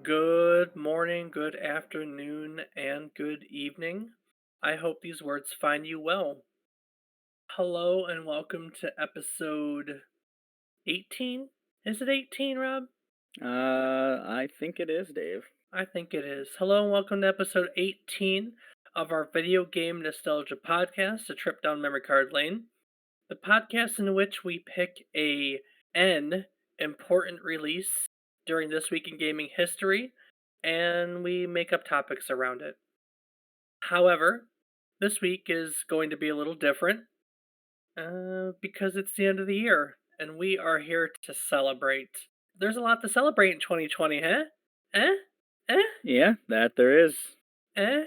Good morning, good afternoon, and good evening. I hope these words find you well. Hello and welcome to episode 18. Is it 18, Rob? I think it is, Dave. I think it is. Hello and welcome to episode 18 of our video game nostalgia podcast, A Trip Down Memory Card Lane. The podcast in which we pick an important release during this week in gaming history and we make up topics around it. However, this week is going to be a little different because it's the end of the year and we are here to celebrate. There's a lot to celebrate in 2020, huh? Eh? Eh? Yeah, that there is. Eh?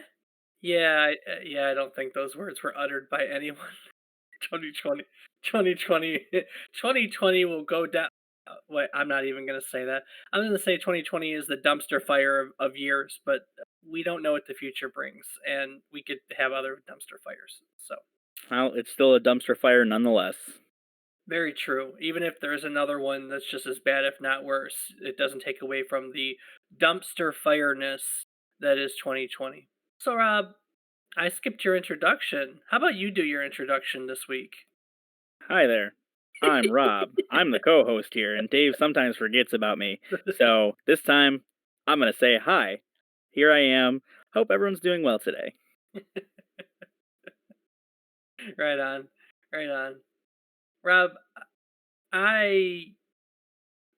Yeah, I don't think those words were uttered by anyone. 2020, 2020, 2020 will go down. Wait, I'm not even going to say that. I'm going to say 2020 is the dumpster fire of years, but we don't know what the future brings, and we could have other dumpster fires. So, Well, it's still a dumpster fire nonetheless. very true. Even if there's another one that's just as bad, if not worse, it doesn't take away from the dumpster fireness that is 2020. So, Rob, I skipped your introduction. How about you do your introduction this week? Hi there. I'm Rob. I'm the co-host here, and Dave sometimes forgets about me. So this time, I'm gonna say hi. Here I am. Hope everyone's doing well today. Right on. Right on. Rob, I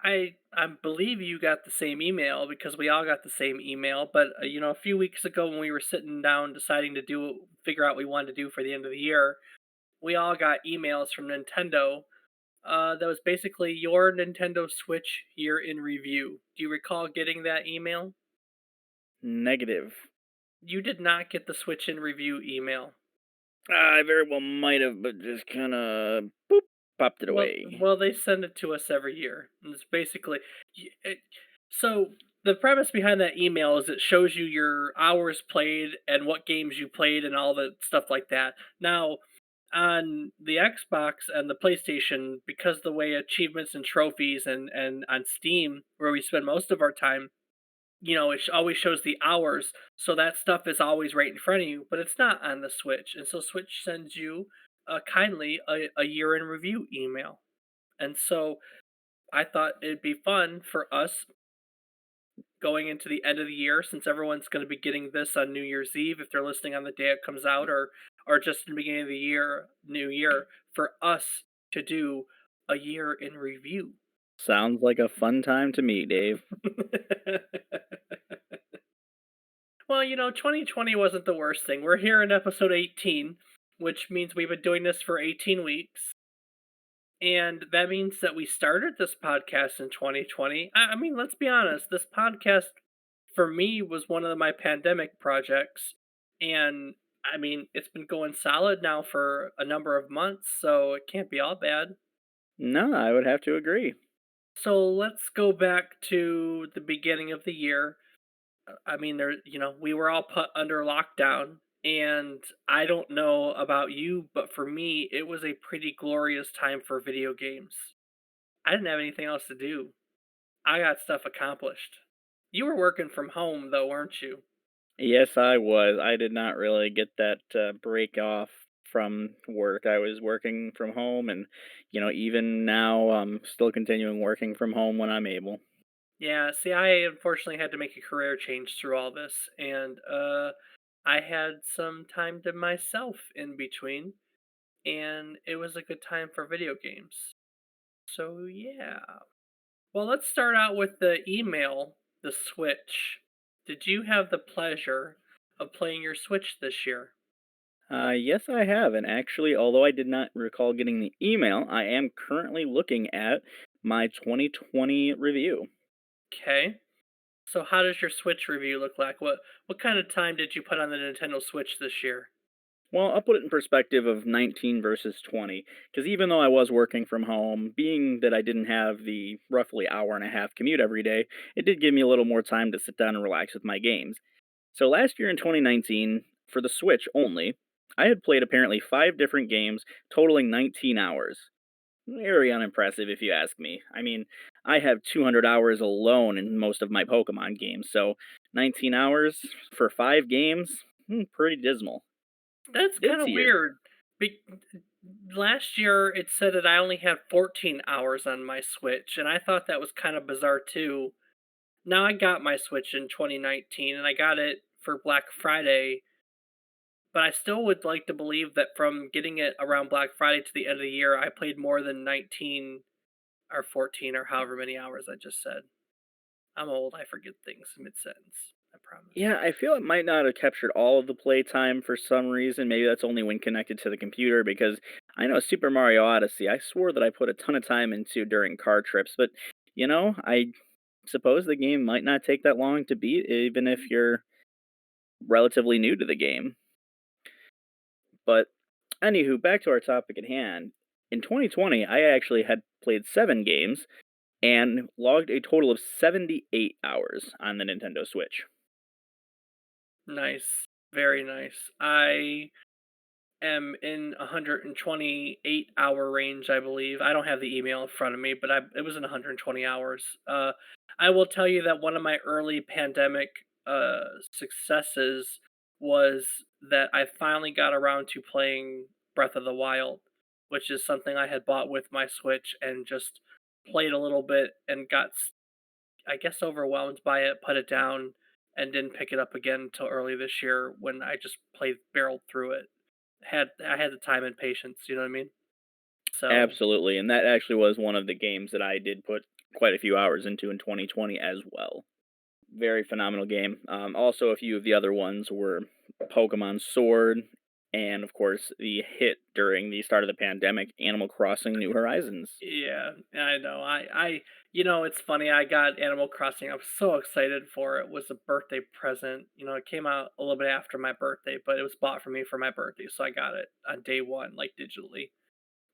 I believe you got the same email because we all got the same email, but a few weeks ago when we were sitting down deciding to figure out what we wanted to do for the end of the year, we all got emails from Nintendo that was basically your Nintendo Switch year in review. Do you recall getting that email? Negative. You did not get the Switch in review email. I very well might have, but just kind of boop popped it away. Well, they send it to us every year, and it's basically so the premise behind that email is it shows you your hours played and what games you played and all the stuff like that. Now, on the Xbox and the PlayStation, because the way achievements and trophies and on Steam, where we spend most of our time, it always shows the hours, so that stuff is always right in front of you, but it's not on the Switch, and so Switch sends you kindly a year in review email. And so I thought it'd be fun for us going into the end of the year, since everyone's going to be getting this on New Year's Eve if they're listening on the day it comes out, or just in the beginning of the year, New Year, for us to do a year in review. Sounds like a fun time to me, Dave. Well, 2020 wasn't the worst thing. We're here in episode 18, which means we've been doing this for 18 weeks. And that means that we started this podcast in 2020. I mean, let's be honest, this podcast for me was one of my pandemic projects. And I mean, it's been going solid now for a number of months, so it can't be all bad. No, I would have to agree. So let's go back to the beginning of the year. I mean, we were all put under lockdown. And I don't know about you, but for me, it was a pretty glorious time for video games. I didn't have anything else to do. I got stuff accomplished. You were working from home though, weren't you? Yes, I was. I did not really get that break off from work. I was working from home, and even now, I'm still continuing working from home when I'm able. Yeah, see, I unfortunately had to make a career change through all this, and I had some time to myself in between, and it was a good time for video games. So yeah. Well, let's start out with the email, the Switch. Did you have the pleasure of playing your Switch this year? Yes, I have, and actually, although I did not recall getting the email, I am currently looking at my 2020 review. Okay. So how does your Switch review look like? What kind of time did you put on the Nintendo Switch this year? Well, I'll put it in perspective of 19 versus 20, because even though I was working from home, being that I didn't have the roughly hour and a half commute every day, it did give me a little more time to sit down and relax with my games. So last year in 2019, for the Switch only, I had played apparently 5 different games, totaling 19 hours. Very unimpressive if you ask me. I mean, I have 200 hours alone in most of my Pokemon games, so 19 hours for 5 games? Pretty dismal. That's kind This of year, weird. Be- Last year it said that I only had 14 hours on my Switch, and I thought that was kind of bizarre too. Now I got my Switch in 2019 and I got it for Black Friday, but I still would like to believe that from getting it around Black Friday to the end of the year, I played more than 19 or 14 or however many hours I just said. I'm old, I forget things mid sentence. I promise. yeah, I feel it might not have captured all of the playtime for some reason. Maybe that's only when connected to the computer because I know Super Mario Odyssey, I swore that I put a ton of time into during car trips, but I suppose the game might not take that long to beat even if you're relatively new to the game. But anywho, back to our topic at hand. In 2020, I actually had played 7 games and logged a total of 78 hours on the Nintendo Switch. Nice. Very nice. I am in 128-hour range, I believe. I don't have the email in front of me, but it was in 120 hours. I will tell you that one of my early pandemic successes was that I finally got around to playing Breath of the Wild, which is something I had bought with my Switch and just played a little bit and got, I guess, overwhelmed by it, put it down, and didn't pick it up again until early this year when I just played barreled through it. I had the time and patience, you know what I mean? So, Absolutely, and that actually was one of the games that I did put quite a few hours into in 2020 as well. Very phenomenal game. Also, a few of the other ones were Pokemon Sword, and of course, the hit during the start of the pandemic, Animal Crossing New Horizons. yeah, I know. It's funny. I got Animal Crossing. I was so excited for it. It was a birthday present. It came out a little bit after my birthday, but it was bought for me for my birthday, so I got it on day one, like digitally,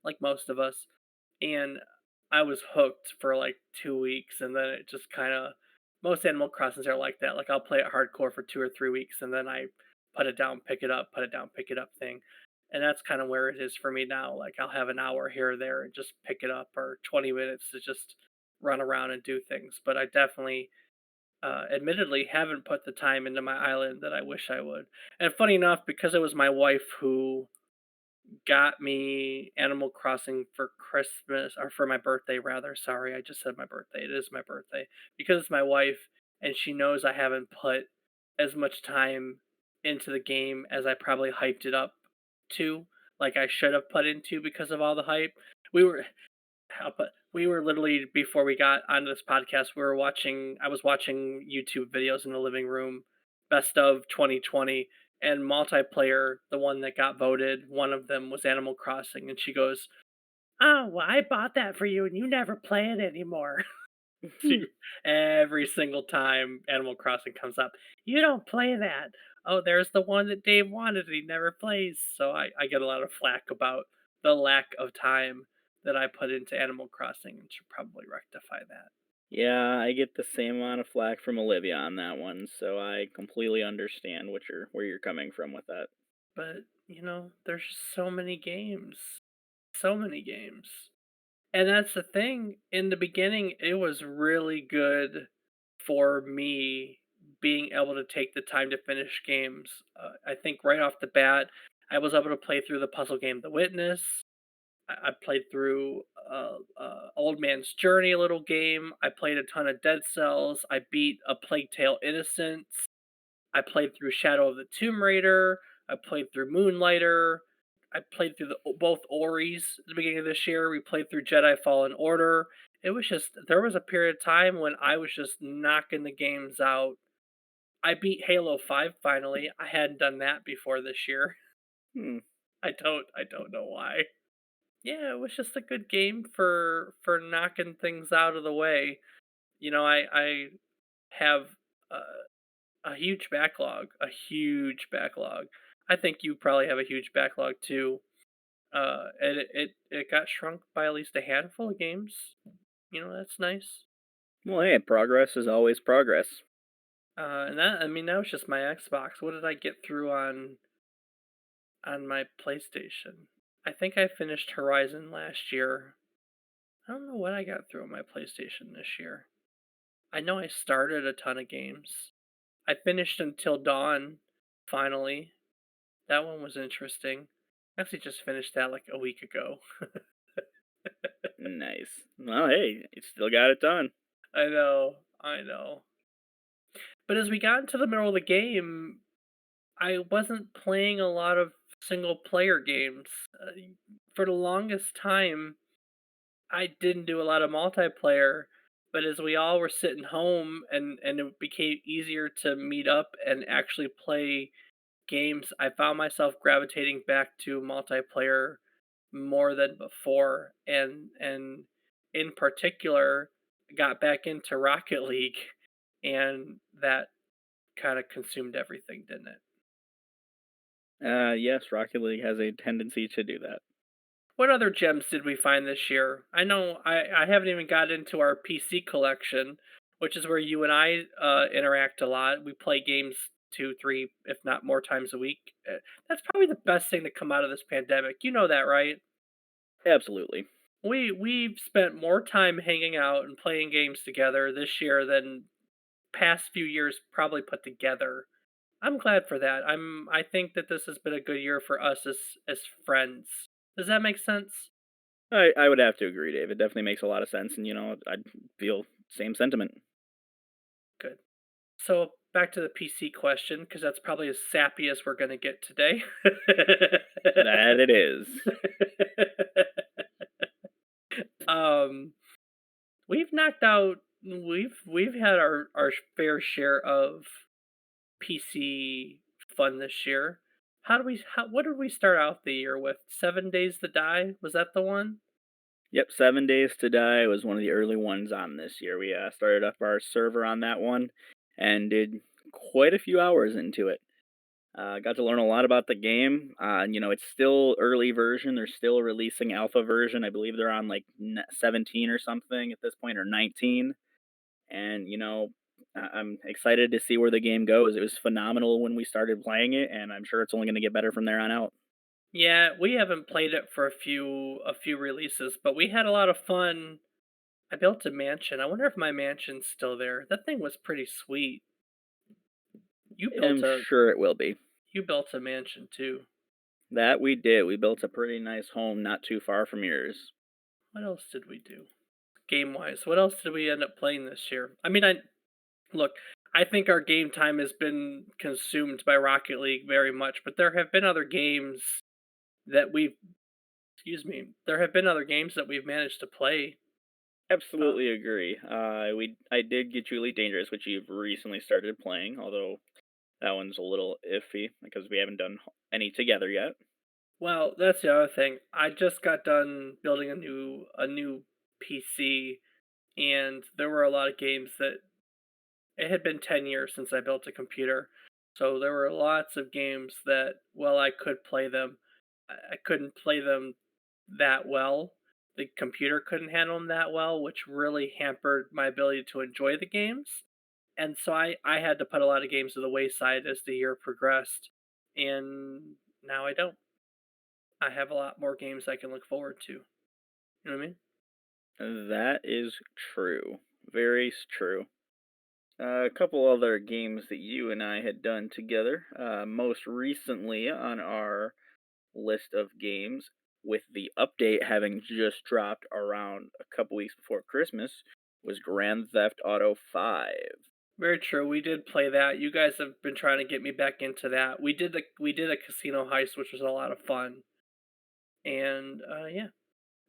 like most of us. And I was hooked for like 2 weeks, and then it just kind of most Animal Crossings are like that. Like I'll play it hardcore for 2 or 3 weeks, and then I put it down, pick it up, put it down, pick it up thing, and that's kind of where it is for me now. Like I'll have an hour here or there and just pick it up, or 20 minutes to just run around and do things. But I definitely, admittedly, haven't put the time into my island that I wish I would. And funny enough, because it was my wife who got me Animal Crossing for Christmas or for my birthday rather. Sorry, I just said my birthday. It is my birthday because it's my wife and she knows I haven't put as much time into the game as I probably hyped it up to, like I should have put into because of all the hype. We were we were literally before we got onto this podcast, I was watching YouTube videos in the living room, best of 2020, and multiplayer, the one that got voted, one of them was Animal Crossing, and she goes, "Oh, well, I bought that for you and you never play it anymore." She Every single time Animal Crossing comes up, "You don't play that." "Oh, there's the one that Dave wanted and he never plays." So I get a lot of flack about the lack of time that I put into Animal Crossing and should probably rectify that. Yeah, I get the same amount of flack from Olivia on that one, so I completely understand where you're coming from with that. But, there's just so many games. So many games. And that's the thing. In the beginning, it was really good for me being able to take the time to finish games. I think right off the bat, I was able to play through the puzzle game The Witness. I played through Old Man's Journey, a little game. I played a ton of Dead Cells. I beat A Plague Tale Innocence. I played through Shadow of the Tomb Raider. I played through Moonlighter. I played through both Oris at the beginning of this year. We played through Jedi Fallen Order. It was just there was a period of time when I was just knocking the games out. I beat Halo 5 finally. I hadn't done that before this year. Hmm. I don't know why. Yeah, it was just a good game for knocking things out of the way. I have uh, a huge backlog, a huge backlog. I think you probably have a huge backlog too. And it got shrunk by at least a handful of games. That's nice. Well, hey, progress is always progress. And that I mean that was just my Xbox. What did I get through on my PlayStation? I think I finished Horizon last year. I don't know what I got through on my PlayStation this year. I know I started a ton of games. I finished Until Dawn, finally. That one was interesting. I actually just finished that like a week ago. Nice. Well, hey, you still got it done. I know, I know. But as we got into the middle of the game, I wasn't playing a lot of single player games. For the longest time, I didn't do a lot of multiplayer, but as we all were sitting home and it became easier to meet up and actually play games, I found myself gravitating back to multiplayer more than before, and in particular got back into Rocket League, and that kind of consumed everything, didn't it? Yes, Rocket League has a tendency to do that. What other gems did we find this year? I know I haven't even got into our PC collection, which is where you and I interact a lot. We play games two, three, if not more times a week. That's probably the best thing to come out of this pandemic. You know that, right? Absolutely. We've spent more time hanging out and playing games together this year than past few years probably put together. I'm glad for that. I think that this has been a good year for us as friends. Does that make sense? I would have to agree, Dave. It definitely makes a lot of sense, and I feel same sentiment. Good. So back to the PC question, because that's probably as sappy as we're gonna get today. That it is. um, we've had our fair share of PC fun this year. What did we start out the year with? 7 Days to Die? Was that the one? Yep, 7 Days to Die was one of the early ones on this year. We started up our server on that one and did quite a few hours into it. Got to learn a lot about the game. It's still early version. They're still releasing alpha version. I believe they're on like 17 or something at this point, or 19. And I'm excited to see where the game goes. It was phenomenal when we started playing it, and I'm sure it's only going to get better from there on out. Yeah, we haven't played it for a few releases, but we had a lot of fun. I built a mansion. I wonder if my mansion's still there. That thing was pretty sweet. You built I'm a sure it will be. you built a mansion too. That we did. We built a pretty nice home not too far from yours. What else did we do? Game wise, what else did we end up playing this year? I mean, I look, I think our game time has been consumed by Rocket League very much, but there have been other games that we've excuse me, there have been other games that we've managed to play. Uh, Absolutely agree. I did get you Elite Dangerous, which you've recently started playing, although that one's a little iffy because we haven't done any together yet. well, that's the other thing. I just got done building a new PC, and there were a lot of games that it had been 10 years since I built a computer. So there were lots of games that, well, I could play them. I couldn't play them that well. The computer couldn't handle them that well, which really hampered my ability to enjoy the games. And so I had to put a lot of games to the wayside as the year progressed. And now I don't. I have a lot more games I can look forward to. You know what I mean? That is true. Very true. A couple other games that you and I had done together. Most recently on our list of games, with the update having just dropped around a couple weeks before Christmas, was Grand Theft Auto 5. Very true. We did play that. You guys have been trying to get me back into that. We did a casino heist, which was a lot of fun. And yeah,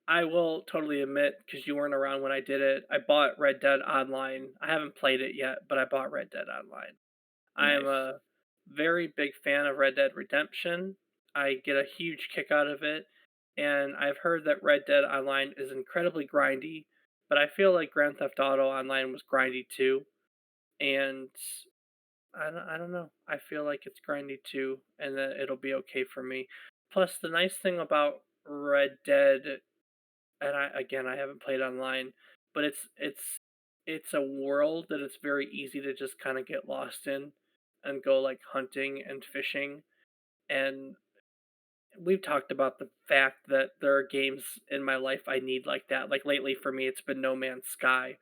I will totally admit because you weren't around when I did it. I bought Red Dead Online. I haven't played it yet, but I bought Red Dead Online. I am Nice. a very big fan of Red Dead Redemption. I get a huge kick out of it, and I've heard that Red Dead Online is incredibly grindy, but I feel like Grand Theft Auto Online was grindy too. And I don't know. I feel like it's grindy too, and that it'll be okay for me. Plus, the nice thing about Red Dead, and I haven't played online, but it's a world that it's very easy to just kind of get lost in, and go like hunting and fishing, and we've talked about the fact that there are games in my life I need like that. Like lately for me, it's been No Man's Sky,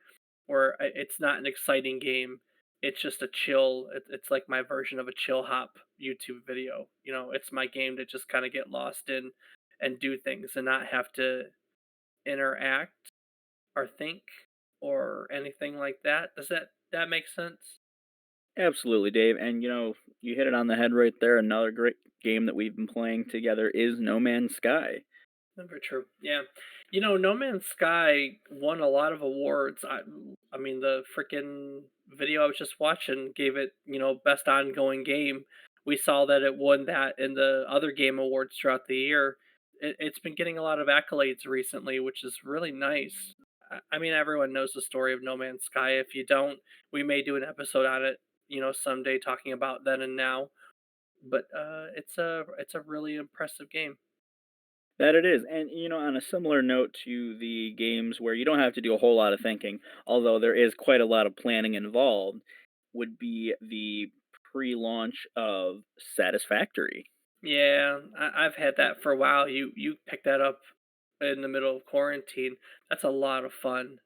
where it's not an exciting game. It's just a chill. It's like my version of a chill hop YouTube video. You know, it's my game to just kind of get lost in and do things and not have to interact or think or anything like that. Does that make sense? Absolutely, Dave. And you hit it on the head right there. Another great game that we've been playing together is No Man's Sky. Very true. Yeah. You know, No Man's Sky won a lot of awards. I mean the freaking video I was just watching gave it, best ongoing game. We saw that it won that in the other game awards throughout the year. It's been getting a lot of accolades recently, which is really nice. I mean, everyone knows the story of No Man's Sky. If you don't, we may do an episode on it, someday talking about then and now. But it's a really impressive game. That it is. And, on a similar note to the games where you don't have to do a whole lot of thinking, although there is quite a lot of planning involved, would be the pre launch of Satisfactory. Yeah, I've had that for a while. You picked that up in the middle of quarantine. That's a lot of fun.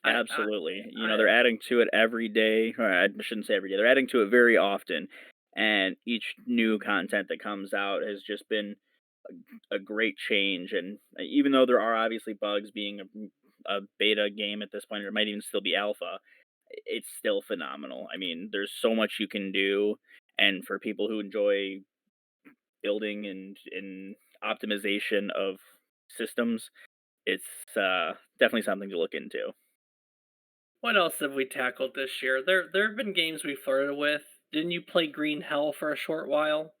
I I Absolutely. I They're adding to it every day. Or I shouldn't say every day. They're adding to it very often. And each new content that comes out has just been a great change. And even though there are obviously bugs being a beta game at this point, or it might even still be alpha, it's still phenomenal. I mean, there's so much you can do. And for people who enjoy building and optimization of systems, it's definitely something to look into. what else have we tackled this year? There have been games we flirted with. Didn't you play Green Hell for a short while?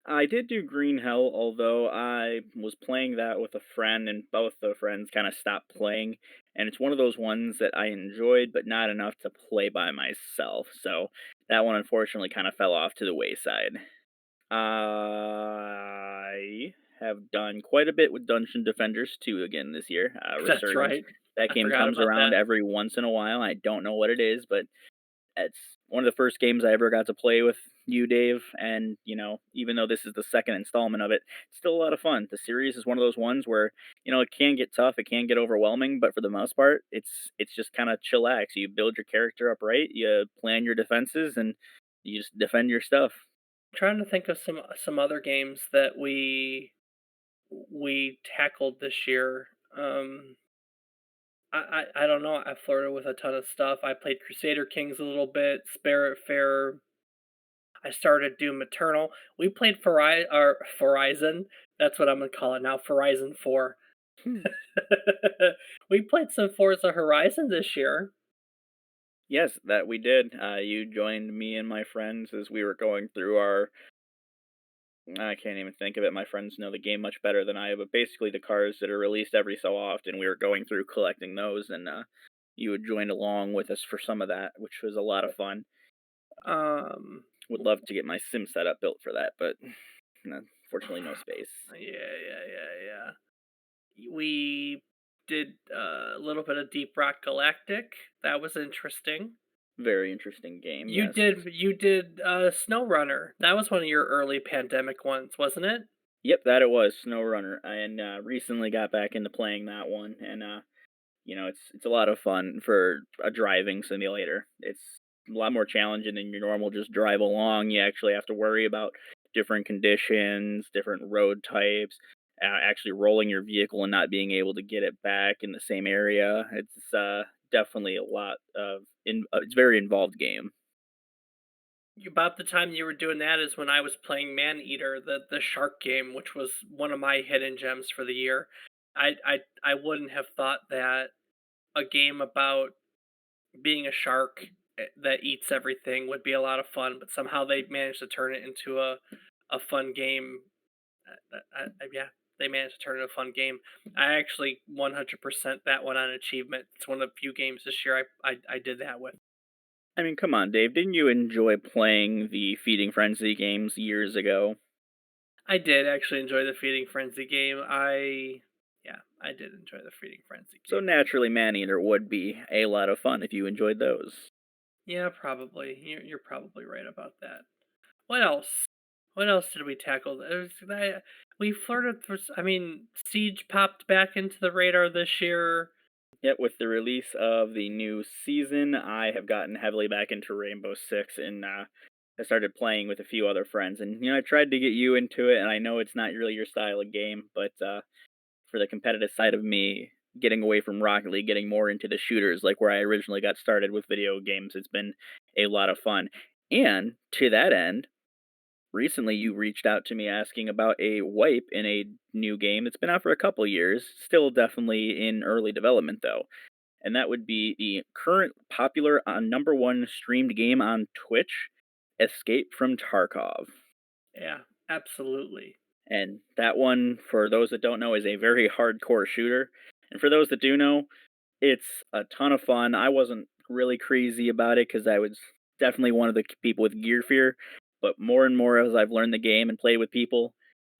I did do Green Hell, although I was playing that with a friend, and both the friends kind of stopped playing. And it's one of those ones that I enjoyed, but not enough to play by myself. So that one unfortunately kind of fell off to the wayside. I have done quite a bit with Dungeon Defenders 2 again this year. That's Resurgence. right. That I game forgot comes about around that. every once in a while. I don't know what it is, but it's one of the first games I ever got to play with you, Dave, and, even though this is the second installment of it, it's still a lot of fun. The series is one of those ones where, it can get tough, it can get overwhelming, but for the most part, it's just kind of chillax. You build your character up right, you plan your defenses, and you just defend your stuff. Trying to think of some other games that we tackled this year. I don't know. I flirted with a ton of stuff. I played Crusader Kings a little bit, Spiritfarer. I started Doom Eternal. We played Horizon. That's what I'm gonna call it now. Horizon 4. Hmm. We played some Forza Horizon this year. Yes, that we did. You joined me and my friends as we were going through our. I can't even think of it. My friends know the game much better than I, but basically the cars that are released every so often, we were going through collecting those, and you had joined along with us for some of that, which was a lot of fun. Um, Would love to get my sim setup built for that, but unfortunately, no space. yeah. We did a little bit of Deep Rock Galactic. That was interesting. Very interesting game. Yes. You did Snow Runner. That was one of your early pandemic ones, wasn't it? Yep, that it was SnowRunner, and recently got back into playing that one, and it's a lot of fun for a driving simulator. It's a lot more challenging than your normal just drive along. You actually have to worry about different conditions, different road types, actually rolling your vehicle and not being able to get it back in the same area. It's definitely a lot of it's a very involved game. About the time you were doing that is when I was playing Maneater, the shark game, which was one of my hidden gems for the year. I wouldn't have thought that a game about being a shark that eats everything would be a lot of fun, but somehow they managed to turn it into a fun game. Yeah, they managed to turn it into a fun game. I actually 100% that one on achievement. It's one of the few games this year I did that with. I mean, come on, Dave. Didn't you enjoy playing the Feeding Frenzy games years ago? I did actually enjoy the Feeding Frenzy game. Yeah, I did enjoy the Feeding Frenzy So game. naturally, Maneater would be a lot of fun if you enjoyed those. Yeah, probably. You're probably right about that. What else? What else did we tackle? There's that we flirted through. I mean, Siege popped back into the radar this year. Yet with the release of the new season, I have gotten heavily back into Rainbow Six, and I started playing with a few other friends. And I tried to get you into it, and I know it's not really your style of game, but for the competitive side of me, getting away from Rocket League, getting more into the shooters, like where I originally got started with video games, it's been a lot of fun. And to that end, recently you reached out to me asking about a wipe in a new game that's been out for a couple years, still definitely in early development though. And that would be the current popular number one streamed game on Twitch, Escape from Tarkov. Yeah, absolutely. And that one, for those that don't know, is a very hardcore shooter. And for those that do know, it's a ton of fun. I wasn't really crazy about it because I was definitely one of the people with gear fear. But more and more as I've learned the game and played with people,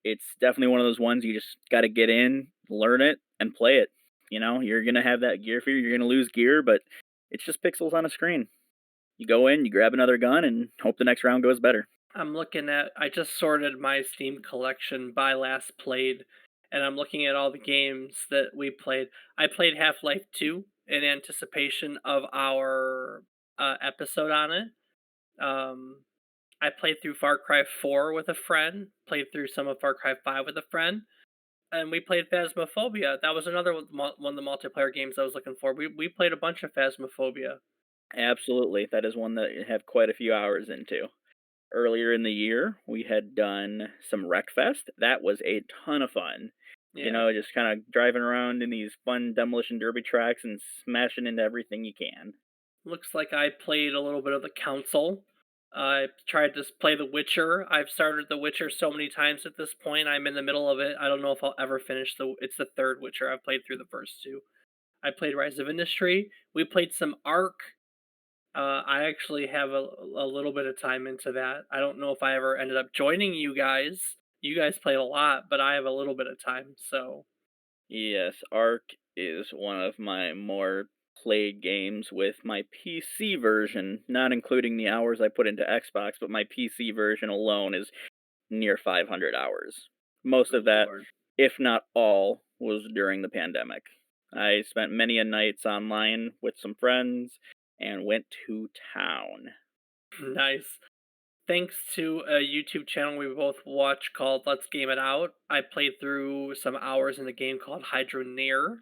it's definitely one of those ones you just got to get in, learn it, and play it. You're going to have that gear fear. You're going to lose gear, but it's just pixels on a screen. You go in, you grab another gun, and hope the next round goes better. I'm looking at. I just sorted my Steam collection by last played, and I'm looking at all the games that we played. I played Half Life 2 in anticipation of our episode on it. Um, I played through Far Cry 4 with a friend, played through some of Far Cry 5 with a friend, and we played Phasmophobia. That was another one of the multiplayer games I was looking for. We played a bunch of Phasmophobia. Absolutely. That is one that I have quite a few hours into. Earlier in the year, we had done some Wreckfest. That was a ton of fun. Yeah. Just kind of driving around in these fun demolition derby tracks and smashing into everything you can. Looks like I played a little bit of the Council. I tried to play The Witcher. I've started The Witcher so many times at this point. I'm in the middle of it. I don't know if I'll ever finish the. It's the third Witcher. I've played through the first two. I played Rise of Industry. We played some Ark. I actually have a little bit of time into that. I don't know if I ever ended up joining you guys. You guys played a lot, but I have a little bit of time. So Yes, Ark is one of my more played games with my PC version, not including the hours I put into Xbox, but my PC version alone is near 500 hours. Most good of that, lord. if not all, was during the pandemic. I spent many a nights online with some friends and went to town. Nice. Thanks to a YouTube channel we both watch called Let's Game It Out, I played through some hours in a game called Hydroneer.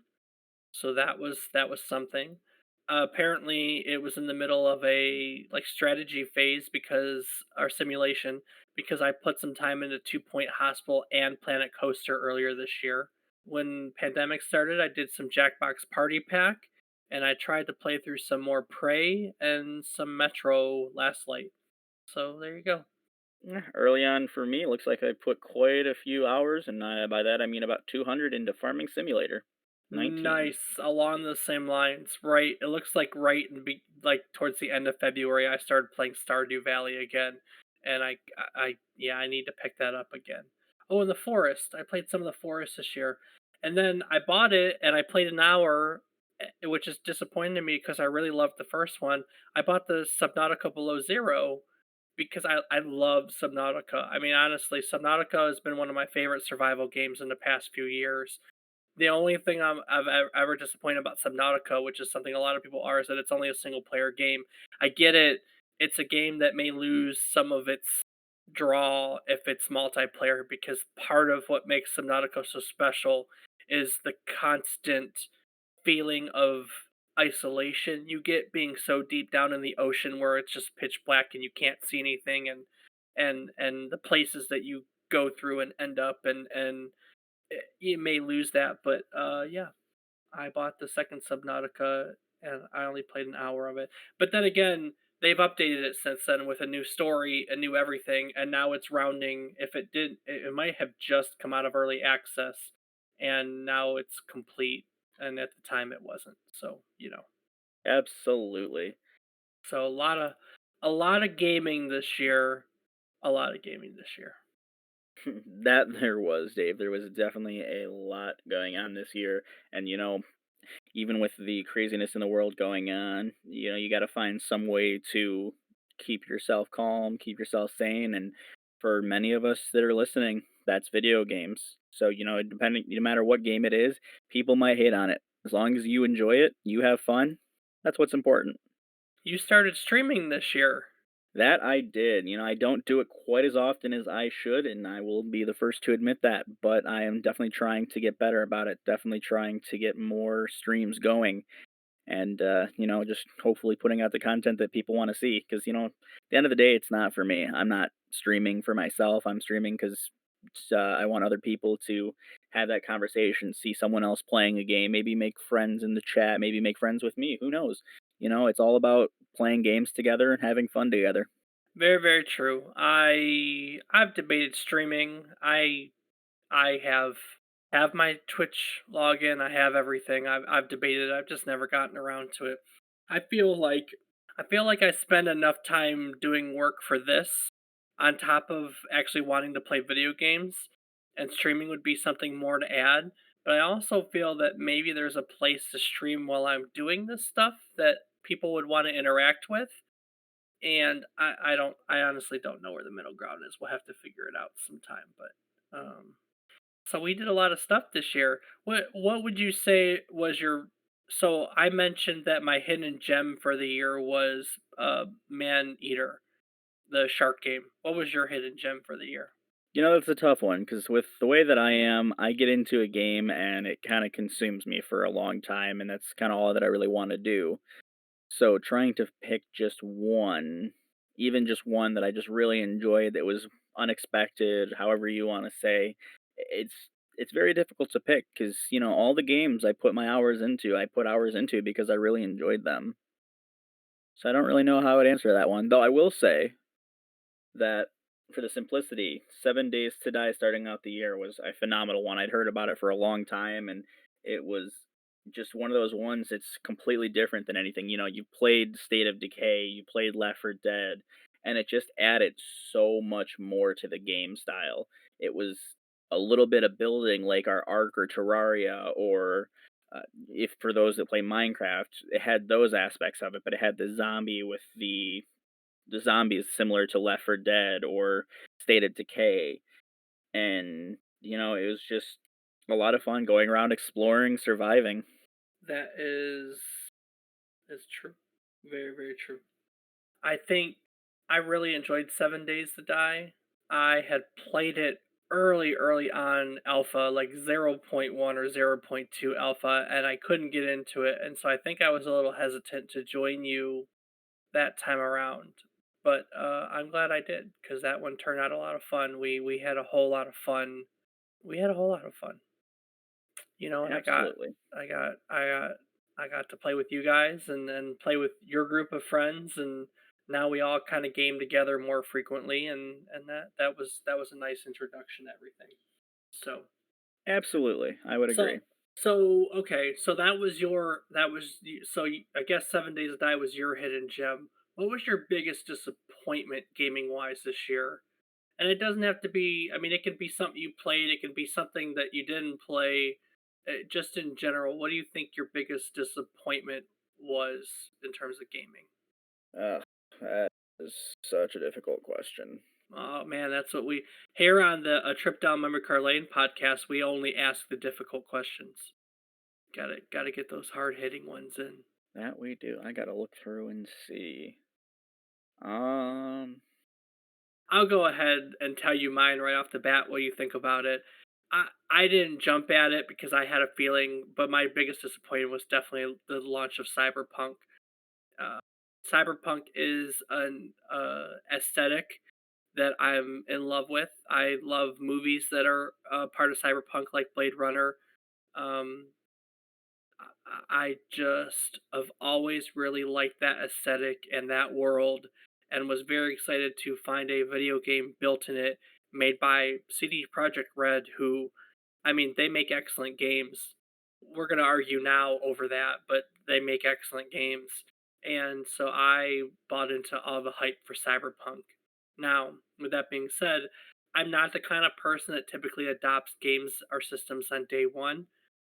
So that was something. Apparently, it was in the middle of a like strategy phase because our simulation because I put some time into Two Point Hospital and Planet Coaster earlier this year. When pandemic started, I did some Jackbox Party Pack, and I tried to play through some more Prey and some Metro Last Light. So there you go. Early on for me, looks like I put quite a few hours, and by that I mean about 200 into Farming Simulator 19. Nice, along the same lines, right, it looks like right in like, towards the end of February, I started playing Stardew Valley again, and yeah, I need to pick that up again. Oh, and The Forest, I played some of The Forest this year, and then I bought it, and I played an hour, which is disappointing to me because I really loved the first one. I bought the Subnautica Below Zero because I love Subnautica. I mean, honestly, Subnautica has been one of my favorite survival games in the past few years. The only thing I've ever disappointed about Subnautica, which is something a lot of people are, is that it's only a single player game. I get it. It's a game that may lose some of its draw if it's multiplayer because part of what makes Subnautica so special is the constant feeling of isolation you get being so deep down in the ocean where it's just pitch black and you can't see anything and the places that you go through and end up and you may lose that, but yeah, I bought the second Subnautica and I only played an hour of it. But then again, they've updated it since then with a new story, a new everything, and now it's rounding. If it did, it might have just come out of early access, and now it's complete. And at the time, it wasn't. So Absolutely. so a lot of gaming this year, a lot of gaming this year. That there was, Dave. There was definitely a lot going on this year. And, even with the craziness in the world going on, you got to find some way to keep yourself calm, keep yourself sane. And for many of us that are listening, that's video games. So, depending, no matter what game it is, people might hate on it. As long as you enjoy it, you have fun, that's what's important. You started streaming this year. That I did. I don't do it quite as often as I should, and I will be the first to admit that, but I am definitely trying to get better about it, definitely trying to get more streams going and just hopefully putting out the content that people want to see because at the end of the day it's not for me. I'm not streaming for myself. I'm streaming because I want other people to have that conversation, see someone else playing a game, maybe make friends in the chat, maybe make friends with me, who knows. It's all about playing games together and having fun together. Very, very true. I've debated streaming. I have my Twitch login. I have everything. I've debated. I've just never gotten around to it. I feel like I feel like I spend enough time doing work for this on top of actually wanting to play video games, and streaming would be something more to add. But I also feel that maybe there's a place to stream while I'm doing this stuff that people would want to interact with. And I honestly don't know where the middle ground is. We'll have to figure it out sometime. But so we did a lot of stuff this year. What would you say was your so I mentioned that my hidden gem for the year was Man Eater, the shark game. What was your hidden gem for the year? That's a tough one because with the way that I am, I get into a game and it kind of consumes me for a long time, and that's kind of all that I really want to do. So trying to pick just one, even just one that I just really enjoyed that was unexpected, however you want to say, it's it's very difficult to pick because all the games I put hours into because I really enjoyed them. So I don't really know how I would answer that one. Though I will say that for the simplicity, 7 Days to Die starting out the year was a phenomenal one. I'd heard about it for a long time, and it was just one of those ones that's completely different than anything. You played State of Decay, you played Left 4 Dead, and it just added so much more to the game style. It was a little bit of building like our Ark or Terraria, or if for those that play Minecraft, it had those aspects of it, but it had the zombies similar to Left 4 Dead or State of Decay, and it was just a lot of fun going around exploring, surviving. That is true. Very, very true. I think I really enjoyed 7 Days to Die. I had played it early on alpha, like zero point 0.1 or zero point 0.2 alpha, and I couldn't get into it. And so I think I was a little hesitant to join you that time around. But I'm glad I did because that one turned out a lot of fun. We had a whole lot of fun. We had a whole lot of fun, and Absolutely, I got to play with you guys and then play with your group of friends, and now we all kind of game together more frequently, and that was a nice introduction to everything. So absolutely, I would agree. so okay, so I guess 7 Days to Die was your hidden gem. What was your biggest disappointment gaming wise this year? And it doesn't have to be, I mean, it can be something you played, it can be something that you didn't play. Just in general, what do you think your biggest disappointment was in terms of gaming? Ugh, that is such a difficult question. Oh man, that's what we here on the A Trip Down Memory Car Lane podcast. We only ask the difficult questions. Gotta get those hard hitting ones in. That we do. I gotta look through and see. Um, I'll go ahead and tell you mine right off the bat. What you think about it? I didn't jump at it because I had a feeling, but my biggest disappointment was definitely the launch of Cyberpunk. Uh, Cyberpunk is an aesthetic that I'm in love with. I love movies that are part of Cyberpunk, like Blade Runner. Um, I just have always really liked that aesthetic and that world, and was very excited to find a video game built in it, made by CD Projekt Red, who, I mean, they make excellent games. We're gonna argue now over that, but they make excellent games. And so I bought into all the hype for Cyberpunk. Now, with that being said, I'm not the kind of person that typically adopts games or systems on day one.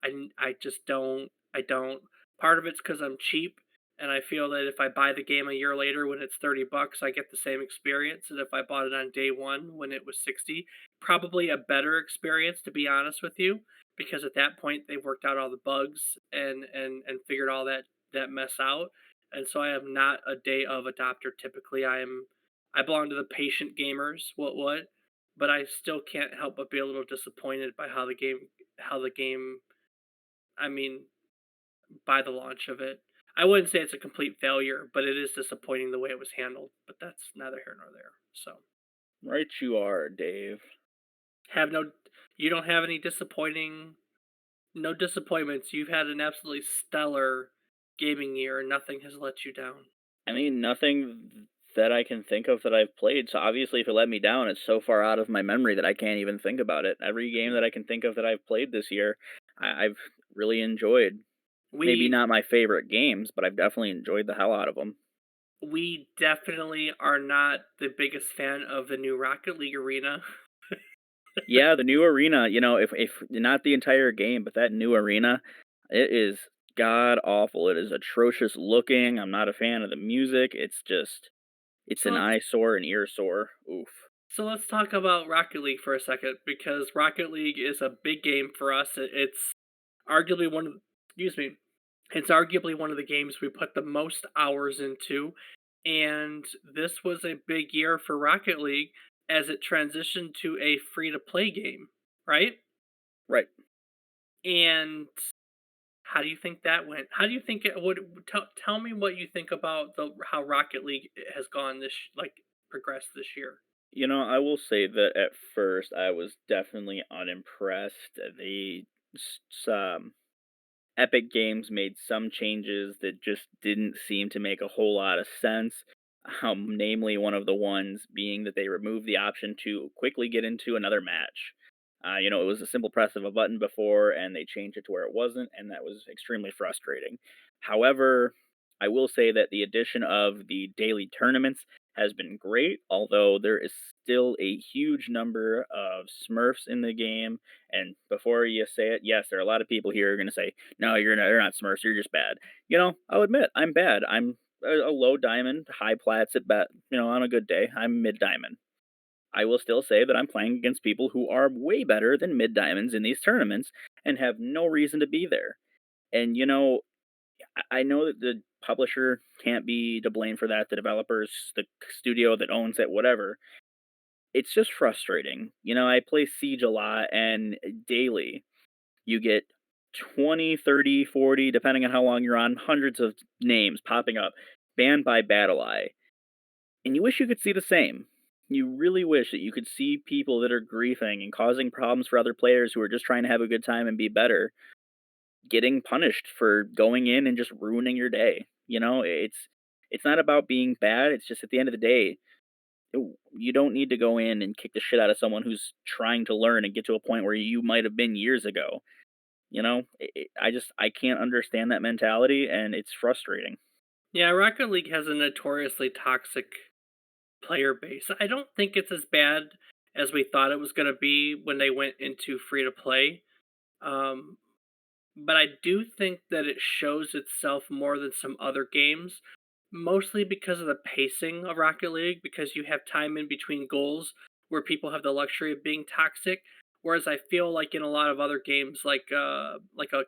I just don't. I don't. Part of it's because I'm cheap, And I feel that if I buy the game a year later when it's $30, I get the same experience. And if I bought it on day one when it was 60, probably a better experience, to be honest with you, because at that point they've worked out all the bugs and figured all that mess out. And so I am not a day of adopter typically. I belong to the patient gamers, what, but I still can't help but be a little disappointed by how the game I mean by the launch of it. I wouldn't say it's a complete failure, but it is disappointing the way it was handled. But that's neither here nor there. So Right, you are, Dave. have no, you don't have any disappointing, no disappointments. You've had an absolutely stellar gaming year, and nothing has let you down. I mean, nothing that I can think of that I've played. So obviously, if it let me down, it's so far out of my memory that I can't even think about it. Every game that I can think of that I've played this year, I've really enjoyed. Maybe We not my favorite games, but I've definitely enjoyed the hell out of them. we definitely are not the biggest fan of the new Rocket League arena. Yeah, the new arena, if not the entire game, but that new arena, it is god awful. It is atrocious looking. I'm not a fan of the music. It's So an let's eyesore and ear sore. Oof. so let's talk about Rocket League for a second because Rocket League is a big game for us. It's arguably one of excuse me, it's arguably one of the games we put the most hours into, and this was a big year for Rocket League as it transitioned to a free to play game, right? Right. And how do you think that went? How do you think it would tell me what you think about the how Rocket League has gone like progressed this year? I will say that at first I was definitely unimpressed. Epic Games made some changes that just didn't seem to make a whole lot of sense. Namely, one of the ones being that they removed the option to quickly get into another match. It was a simple press of a button before, and they changed it to where it wasn't, and that was extremely frustrating. However, I will say that the addition of the daily tournaments has been great, although there is still a huge number of Smurfs in the game. And before you say it, yes, there are a lot of people here who are going to say, no, you're not Smurfs, you're just bad. I'll admit, I'm bad. I'm a low diamond, high plats at bet. On a good day, I'm mid diamond. I will still say that I'm playing against people who are way better than mid diamonds in these tournaments and have no reason to be there. And I know that the publisher can't be to blame for that, the developers, the studio that owns it, whatever. It's just frustrating. I play Siege a lot, and daily you get 20, 30, 40, depending on how long you're on, hundreds of names popping up, banned by Battle Eye. And you wish you could see the same. You really wish that you could see people that are griefing and causing problems for other players who are just trying to have a good time and be better getting punished for going in and just ruining your day. It's not about being bad, it's just at the end of the day, you don't need to go in and kick the shit out of someone who's trying to learn and get to a point where you might have been years ago. I can't understand that mentality, and it's frustrating. Yeah, Rocket League has a notoriously toxic player base. I don't think it's as bad as we thought it was going to be when they went into free to play. Um, but I do think that it shows itself more than some other games, mostly because of the pacing of Rocket League, because you have time in between goals where people have the luxury of being toxic. Whereas I feel like in a lot of other games, like a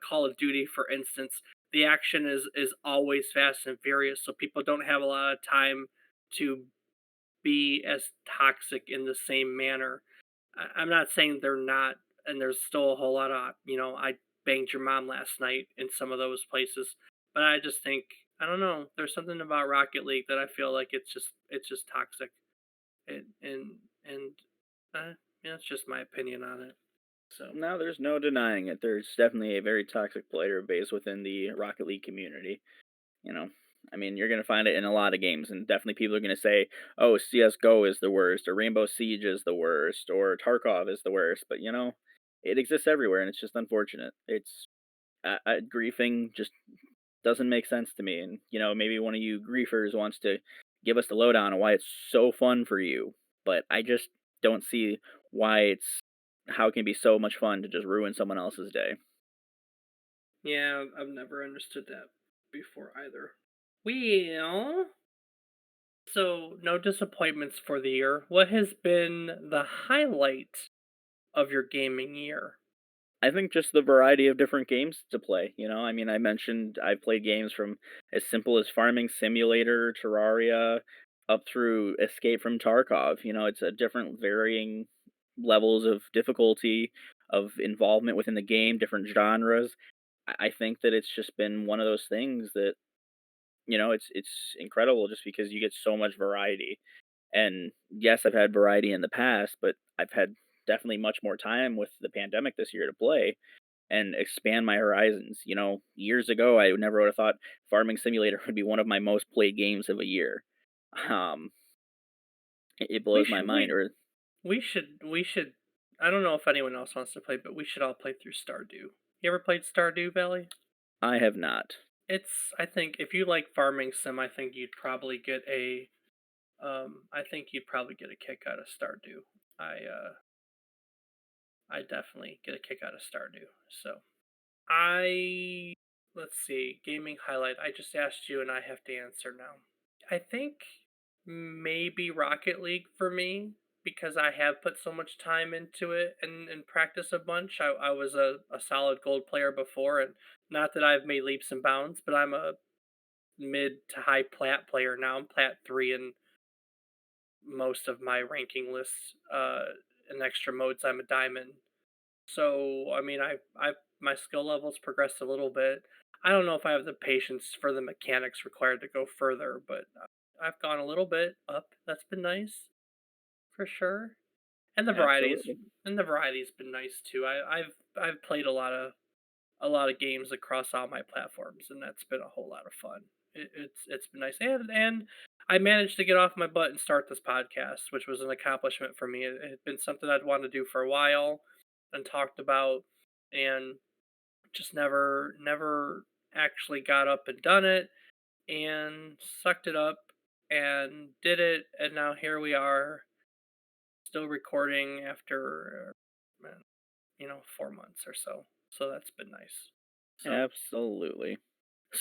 Call of Duty, for instance, the action is always fast and furious, so people don't have a lot of time to be as toxic in the same manner. I'm not saying they're not, and there's still a whole lot of, I banged your mom last night in some of those places, but I just think, I don't know, there's something about Rocket League that I feel like it's just toxic, and yeah, it's just my opinion on it. So No, there's no denying it. There's definitely a very toxic player base within the Rocket League community. You know, I mean, you're going to find it in a lot of games, and definitely people are going to say, oh, CSGO is the worst, or Rainbow Siege is the worst, or Tarkov is the worst. But, it exists everywhere, and it's just unfortunate. Griefing just doesn't make sense to me. And, maybe one of you griefers wants to give us the lowdown on why it's so fun for you. But I just don't see how it can be so much fun to just ruin someone else's day. yeah, I've never understood that before either. Well, so no disappointments for the year. What has been the highlight of your gaming year? I think just the variety of different games to play, you know? I mean, I mentioned I've played games from as simple as Farming Simulator, Terraria, up through Escape from Tarkov. You know, it's a different varying levels of difficulty, of involvement within the game, different genres. I think that it's just been one of those things that, it's incredible just because you get so much variety. And yes, I've had variety in the past, but I've had definitely much more time with the pandemic this year to play and expand my horizons. You know, years ago, I never would have thought Farming Simulator would be one of my most played games of a year. Um, it We blows my should mind. Or we should I don't know if anyone else wants to play, but we should all play through Stardew. You ever played Stardew Valley? I have not. I think if you like farming sim, I think you'd probably get a kick out of Stardew. I definitely get a kick out of Stardew. So I let's see, gaming highlight. I just asked you and I have to answer now. I think maybe Rocket League for me because I have put so much time into it and practice a bunch. I was a solid gold player before, and not that I've made leaps and bounds, but I'm a mid to high plat player now. I'm plat 3 in most of my ranking lists. In extra modes, I'm a diamond. So, I mean, my skill levels progressed a little bit. I don't know if I have the patience for the mechanics required to go further, but I've gone a little bit up. That's been nice for sure. And the varieties Absolutely. and the variety's been nice too. I've played a lot of games across all my platforms, and that's been a whole lot of fun. It's been nice, and I managed to get off my butt and start this podcast, which was an accomplishment for me. It had been something I'd wanted to do for a while, and talked about, and just never actually got up and done it, and sucked it up, and did it, and now here we are, still recording after, 4 months or so. So that's been nice. So Absolutely.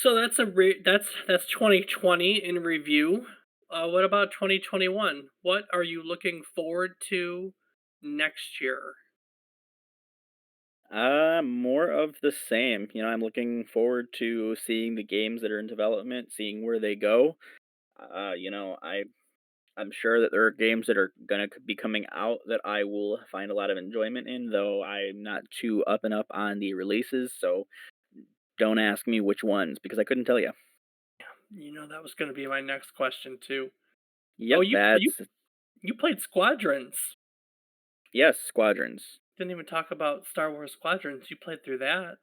that's 2020 in review. What about 2021? What are you looking forward to next year? More of the same. You know, I'm looking forward to seeing the games that are in development, seeing where they go. I'm sure that there are games that are gonna be coming out that I will find a lot of enjoyment in, though I'm not too up and up on the releases. So don't ask me which ones because I couldn't tell you. That was going to be my next question too. Oh, Yep, that's you played Squadrons. yes, Squadrons. Didn't even talk about Star Wars Squadrons. You played through that.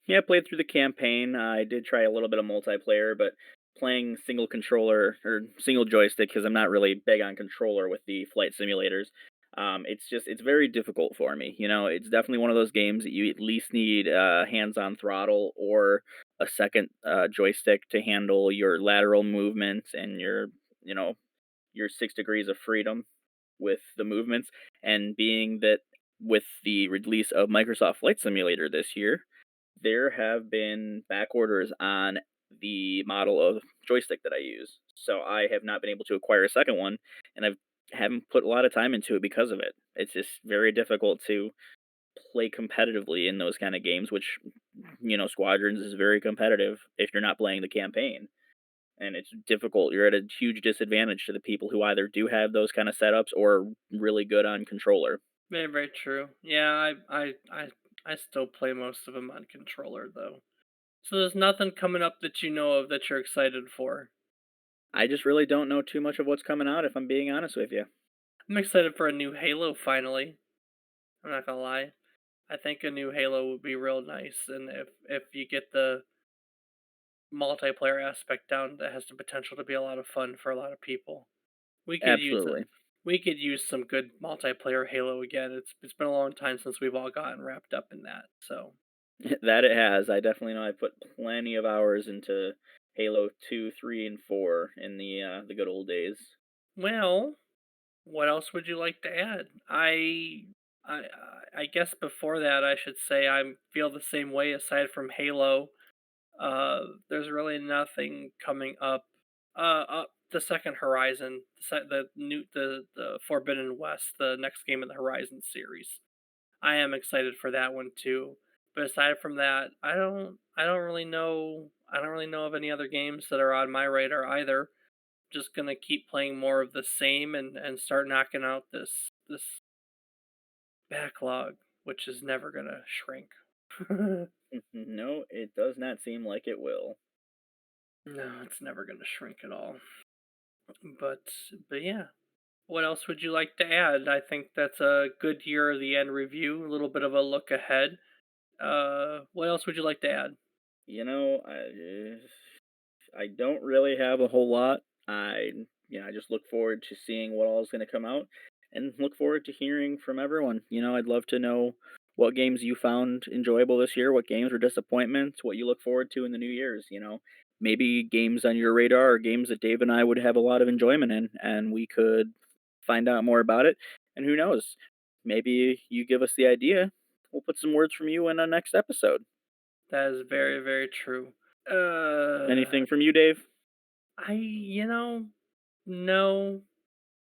Yeah, I played through the campaign. I did try a little bit of multiplayer, but playing single controller or single joystick because I'm not really big on controller with the flight simulators. It's very difficult for me. You know, it's definitely one of those games that you at least need hands-on throttle or a second joystick to handle your lateral movements and you know, your 6 degrees of freedom with the movements. And being that with the release of Microsoft Flight Simulator this year, there have been back orders on the model of joystick that I use. So I have not been able to acquire a second one, and I haven't put a lot of time into it because of it. It's just very difficult to play competitively in those kind of games, which, Squadrons is very competitive if you're not playing the campaign. And it's difficult. You're at a huge disadvantage to the people who either do have those kind of setups or are really good on controller. Very, very true. Yeah, I still play most of them on controller though. So there's nothing coming up that you know of that you're excited for. I just really don't know too much of what's coming out, if I'm being honest with you. I'm excited for a new Halo finally. I'm not gonna lie. I think a new Halo would be real nice, and if you get the multiplayer aspect down, that has the potential to be a lot of fun for a lot of people. We could use a Absolutely. we could use some good multiplayer Halo again. It's been a long time since we've all gotten wrapped up in that. So, That it has. I definitely know I put plenty of hours into Halo 2, 3, and 4 in the good old days. well, what else would you like to add? I I guess before that I should say I feel the same way aside from Halo. There's really nothing coming up. The second Horizon, the Forbidden West, the next game in the Horizon series. I am excited for that one too. But aside from that, I don't really know of any other games that are on my radar either. Just gonna keep playing more of the same and start knocking out this backlog, which is never gonna shrink. No, No, it does not seem like it will. it's never gonna shrink at all. But but yeah. What else would you like to add? I think that's a good year of the end review, a little bit of a look ahead. What else would you like to add? You know, I don't really have a whole lot. I I just look forward to seeing what all is going to come out, and look forward to hearing from everyone. I'd love to know what games you found enjoyable this year, what games were disappointments, what you look forward to in the new years. Maybe games on your radar or games that Dave and I would have a lot of enjoyment in, and we could find out more about it. And who knows, maybe you give us the idea. We'll put some words from you in our next episode. That is very, very true. Uh, Anything from you, Dave? no,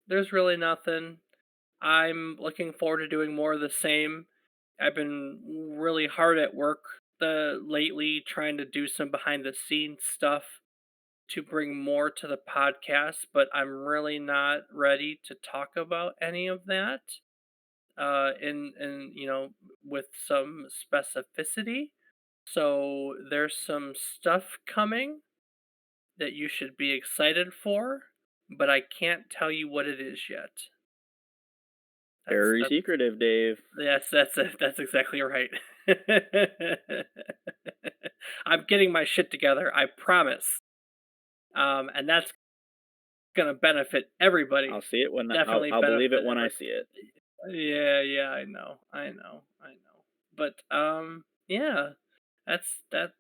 there's really nothing. I'm looking forward to doing more of the same. I've been really hard at work the lately trying to do some behind the scenes stuff to bring more to the podcast, but I'm really not ready to talk about any of that in with some specificity. So there's some stuff coming that you should be excited for, but I can't tell you what it is yet. That's Very that's secretive, Dave. that's it. That's exactly right. I'm getting my shit together, I promise. And that's gonna benefit everybody. I'll see it when I'll Definitely I'll believe it benefit when I every. see it. Yeah, yeah, I know. But yeah, that's that.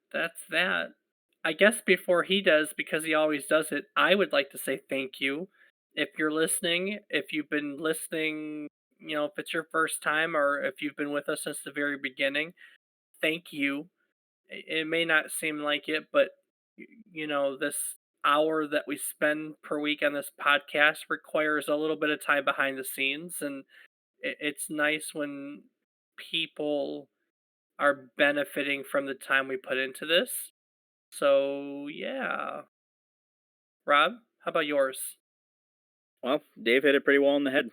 I guess before he does, because he always does it, I would like to say thank you. If you're listening, if you've been listening, if it's your first time or if you've been with us since the very beginning, thank you. It may not seem like it, but this hour that we spend per week on this podcast requires a little bit of time behind the scenes, and it's nice when people are benefiting from the time we put into this. So, yeah. Rob, how about yours? Well, Dave hit it pretty well on the head.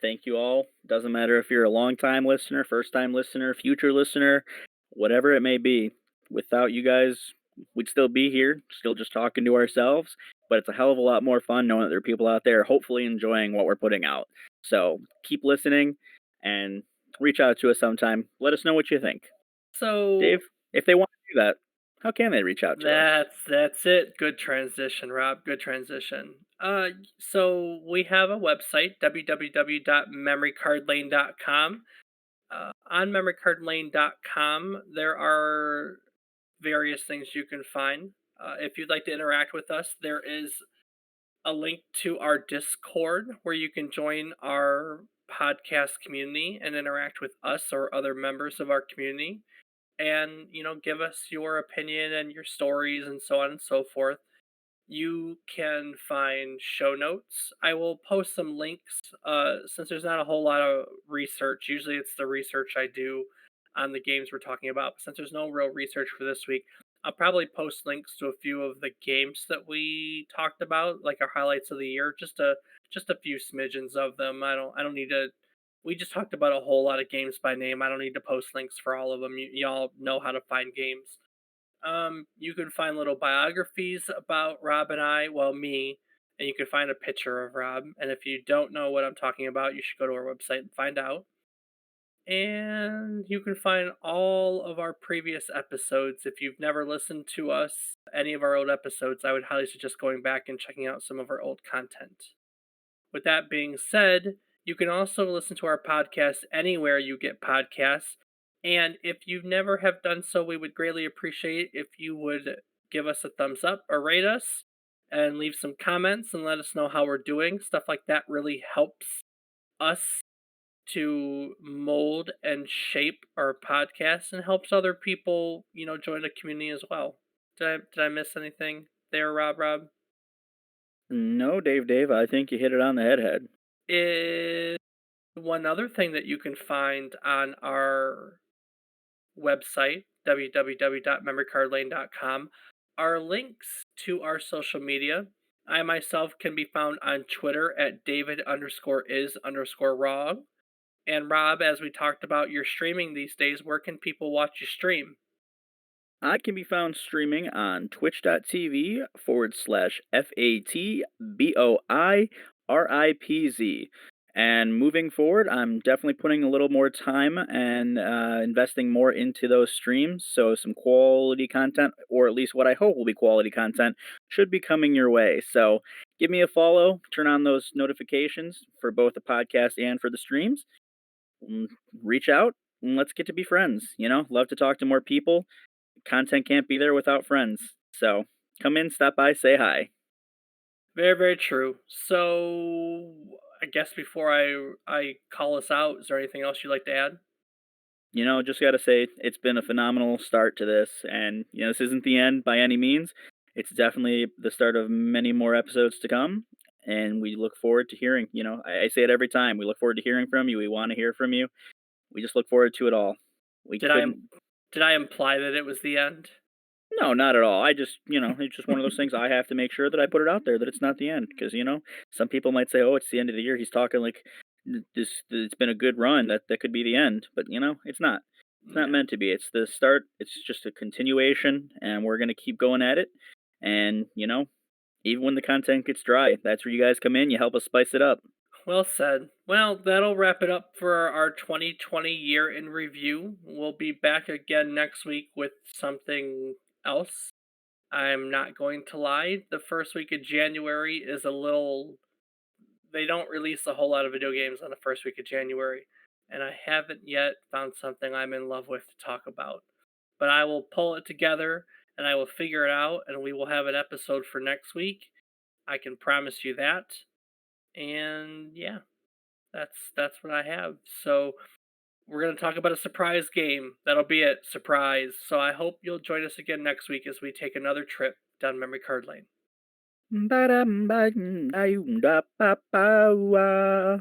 Thank you all. Doesn't matter if you're a long time listener, first time listener, future listener, whatever it may be. Without you guys, we'd still be here, still just talking to ourselves. But it's a hell of a lot more fun knowing that there are people out there hopefully enjoying what we're putting out. So keep listening and reach out to us sometime. Let us know what you think. Dave, So, if they want to do that, how can they reach out to us? that's it. Good transition, Rob. Good transition. So we have a website, www.memorycardlane.com. On memorycardlane.com, there are various things you can find. If you'd like to interact with us, there is a link to our Discord where you can join our podcast community and interact with us or other members of our community and give us your opinion and your stories and so on and so forth. You can find show notes. I will post some links since there's not a whole lot of research. Usually it's the research I do on the games we're talking about. But since there's no real research for this week, I'll probably post links to a few of the games that we talked about, like our highlights of the year, just a few smidgens of them. I don't need to. We just talked about a whole lot of games by name. I don't need to post links for all of them. Y'all know how to find games. You can find little biographies about Rob and I, well, me, and you can find a picture of Rob. And if you don't know what I'm talking about, you should go to our website and find out. And you can find all of our previous episodes. If you've never listened to us, any of our old episodes, I would highly suggest going back and checking out some of our old content. With that being said, you can also listen to our podcast anywhere you get podcasts. And if you never have done so, we would greatly appreciate if you would give us a thumbs up or rate us and leave some comments and let us know how we're doing. Stuff like that really helps us to mold and shape our podcast and helps other people, join the community as well. Did I miss anything there, Rob? No, Dave, I think you hit it on the head. Is one other thing that you can find on our website, www.memorycardlane.com, are links to our social media. I myself can be found on Twitter at David underscore is underscore wrong. And Rob, as we talked about, you're streaming these days. Where can people watch you stream? I can be found streaming on twitch.tv/FATBOIRIPZ. And moving forward, I'm definitely putting a little more time and investing more into those streams. So, some quality content, or at least what I hope will be quality content, should be coming your way. So, give me a follow, turn on those notifications for both the podcast and for the streams. Mm, Reach out and let's get to be friends. Love to talk to more people. Content can't be there without friends. So come in, stop by, say hi. Very, very true. So I guess before I call us out, is there anything else you'd like to add? Just got to say, it's been a phenomenal start to this. And, this isn't the end by any means. It's definitely the start of many more episodes to come. And we look forward to hearing, I say it every time. We look forward to hearing from you. We want to hear from you. We just look forward to it all. We Did I couldn't. did I imply that it was the end? No, not at all. I just, it's just one of those things. I have to make sure that I put it out there that it's not the end because, some people might say, "Oh, it's the end of the year." He's talking like this. It's been a good run. That could be the end, but it's not. It's not Yeah. meant to be. It's the start. It's just a continuation, and we're gonna keep going at it. And even when the content gets dry, that's where you guys come in. You help us spice it up. Well said. Well, that'll wrap it up for our 2020 year in review. We'll be back again next week with something else. I'm not going to lie. The first week of January is a little. They don't release a whole lot of video games on the first week of January, and I haven't yet found something I'm in love with to talk about. But I will pull it together and I will figure it out, and we will have an episode for next week. I can promise you that. And yeah, that's what I have. So we're gonna talk about a surprise game. That'll be it. Surprise. So I hope you'll join us again next week as we take another trip down memory card lane. Ba-dum-ba-dum-da-yum-da-ba-ba-wa.